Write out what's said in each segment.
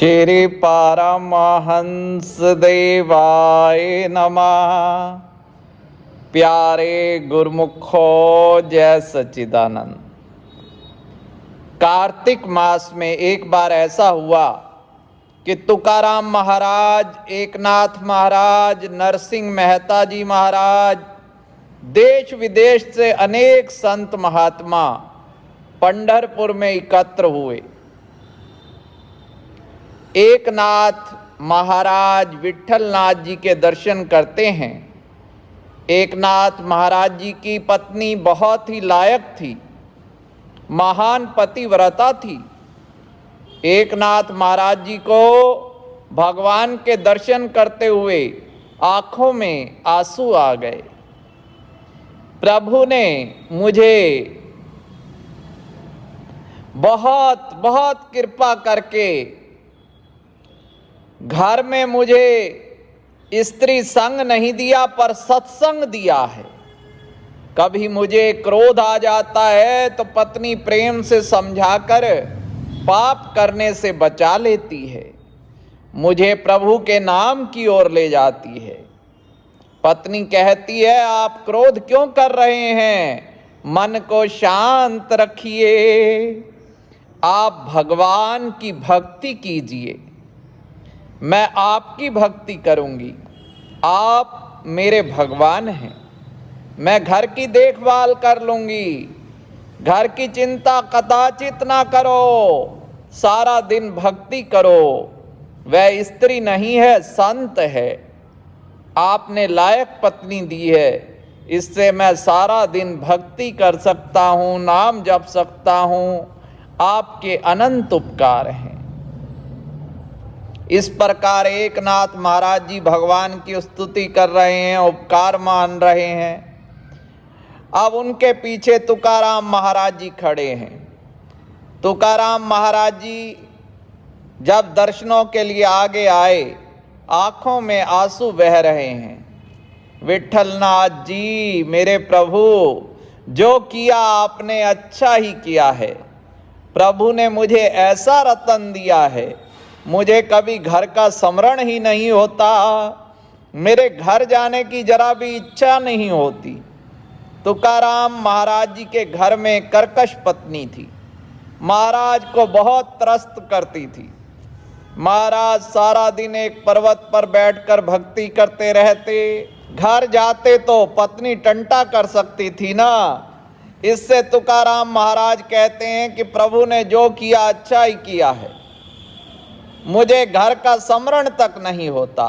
श्री परमहंस देवाय नमः। प्यारे गुरुमुखो जय सच्चिदानंद। कार्तिक मास में एक बार ऐसा हुआ कि तुकाराम महाराज, एकनाथ महाराज, नरसिंह मेहता जी महाराज, देश विदेश से अनेक संत महात्मा पंढरपुर में एकत्र हुए। एकनाथ महाराज विट्ठलनाथ जी के दर्शन करते हैं। एकनाथ महाराज जी की पत्नी बहुत ही लायक थी, महान पतिव्रता थी। एकनाथ महाराज जी को भगवान के दर्शन करते हुए आंखों में आंसू आ गए। प्रभु ने मुझे बहुत बहुत कृपा करके घर में मुझे स्त्री संग नहीं दिया, पर सत्संग दिया है। कभी मुझे क्रोध आ जाता है तो पत्नी प्रेम से समझाकर पाप करने से बचा लेती है, मुझे प्रभु के नाम की ओर ले जाती है। पत्नी कहती है, आप क्रोध क्यों कर रहे हैं, मन को शांत रखिए, आप भगवान की भक्ति कीजिए, मैं आपकी भक्ति करूंगी, आप मेरे भगवान हैं, मैं घर की देखभाल कर लूंगी, घर की चिंता कदाचित ना करो, सारा दिन भक्ति करो। वह स्त्री नहीं है, संत है, आपने लायक पत्नी दी है, इससे मैं सारा दिन भक्ति कर सकता हूँ, नाम जप सकता हूँ, आपके अनंत उपकार हैं। इस प्रकार एकनाथ महाराज जी भगवान की स्तुति कर रहे हैं, उपकार मान रहे हैं। अब उनके पीछे तुकाराम महाराज जी खड़े हैं। तुकाराम महाराज जी जब दर्शनों के लिए आगे आए, आंखों में आंसू बह रहे हैं। विट्ठलनाथ जी, मेरे प्रभु, जो किया आपने अच्छा ही किया है। प्रभु ने मुझे ऐसा रतन दिया है, मुझे कभी घर का स्मरण ही नहीं होता, मेरे घर जाने की जरा भी इच्छा नहीं होती। तुकाराम महाराज जी के घर में कर्कश पत्नी थी, महाराज को बहुत त्रस्त करती थी। महाराज सारा दिन एक पर्वत पर बैठकर भक्ति करते रहते, घर जाते तो पत्नी टंटा कर सकती थी ना। इससे तुकाराम महाराज कहते हैं कि प्रभु ने जो किया अच्छा ही किया है, मुझे घर का स्मरण तक नहीं होता,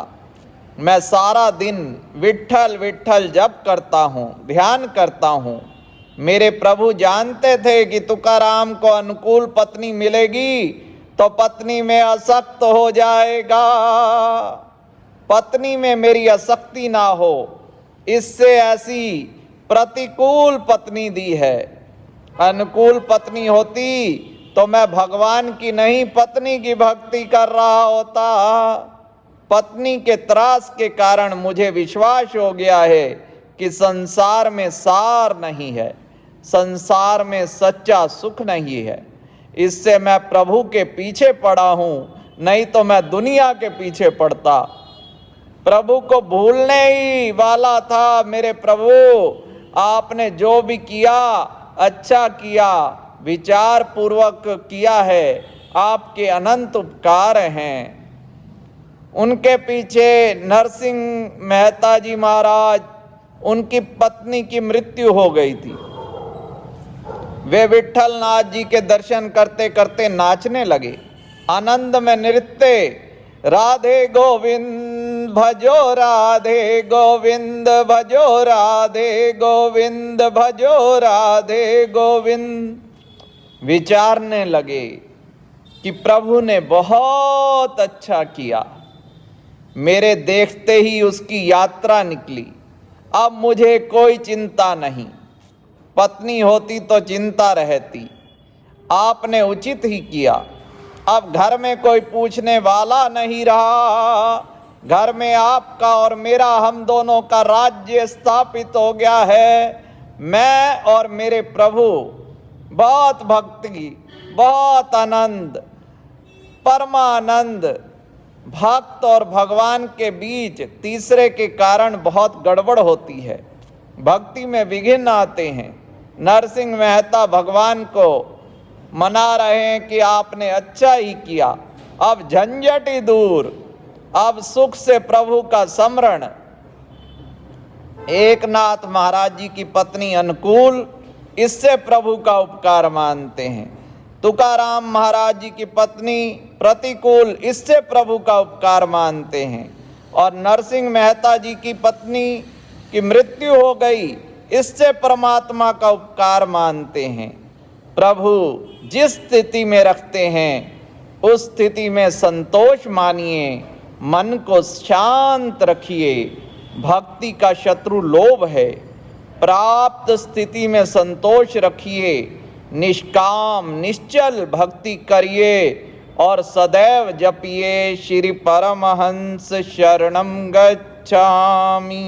मैं सारा दिन विट्ठल विट्ठल जप करता हूँ, ध्यान करता हूँ। मेरे प्रभु जानते थे कि तुकाराम को अनुकूल पत्नी मिलेगी तो पत्नी में आसक्त हो जाएगा, पत्नी में मेरी आसक्ति ना हो, इससे ऐसी प्रतिकूल पत्नी दी है। अनुकूल पत्नी होती तो मैं भगवान की नहीं, पत्नी की भक्ति कर रहा होता। पत्नी के त्रास के कारण मुझे विश्वास हो गया है कि संसार में सार नहीं है, संसार में सच्चा सुख नहीं है। इससे मैं प्रभु के पीछे पड़ा हूँ, नहीं तो मैं दुनिया के पीछे पड़ता। प्रभु को भूलने ही वाला था। मेरे प्रभु, आपने जो भी किया अच्छा किया, विचार पूर्वक किया है, आपके अनंत उपकार हैं। उनके पीछे नरसिंह मेहता जी महाराज, उनकी पत्नी की मृत्यु हो गई थी। वे विट्ठलनाथ जी के दर्शन करते करते नाचने लगे, आनंद में नृत्य, राधे गोविंद भजो, राधे गोविंद भजो, राधे गोविंद भजो, राधे गोविंद। विचारने लगे कि प्रभु ने बहुत अच्छा किया, मेरे देखते ही उसकी यात्रा निकली, अब मुझे कोई चिंता नहीं। पत्नी होती तो चिंता रहती, आपने उचित ही किया। अब घर में कोई पूछने वाला नहीं रहा, घर में आपका और मेरा, हम दोनों का राज्य स्थापित हो गया है। मैं और मेरे प्रभु बहुत भक्ति, बहुत आनंद, परमानंद। भक्त और भगवान के बीच तीसरे के कारण बहुत गड़बड़ होती है, भक्ति में विघ्न आते हैं। नरसिंह मेहता भगवान को मना रहे हैं कि आपने अच्छा ही किया, अब झंझट ही दूर, अब सुख से प्रभु का स्मरण। एकनाथ महाराज जी की पत्नी अनुकूल इससे प्रभु का उपकार मानते हैं। तुकाराम महाराज जी की पत्नी प्रतिकूल इससे प्रभु का उपकार मानते हैं। और नरसिंह मेहता जी की पत्नी की मृत्यु हो गई, इससे परमात्मा का उपकार मानते हैं। प्रभु जिस स्थिति में रखते हैं उस स्थिति में संतोष मानिए, मन को शांत रखिए। भक्ति का शत्रु लोभ है, प्राप्त स्थिति में संतोष रखिए, निष्काम निश्चल भक्ति करिए और सदैव जपिए श्री परमहंस शरणम गच्छामि।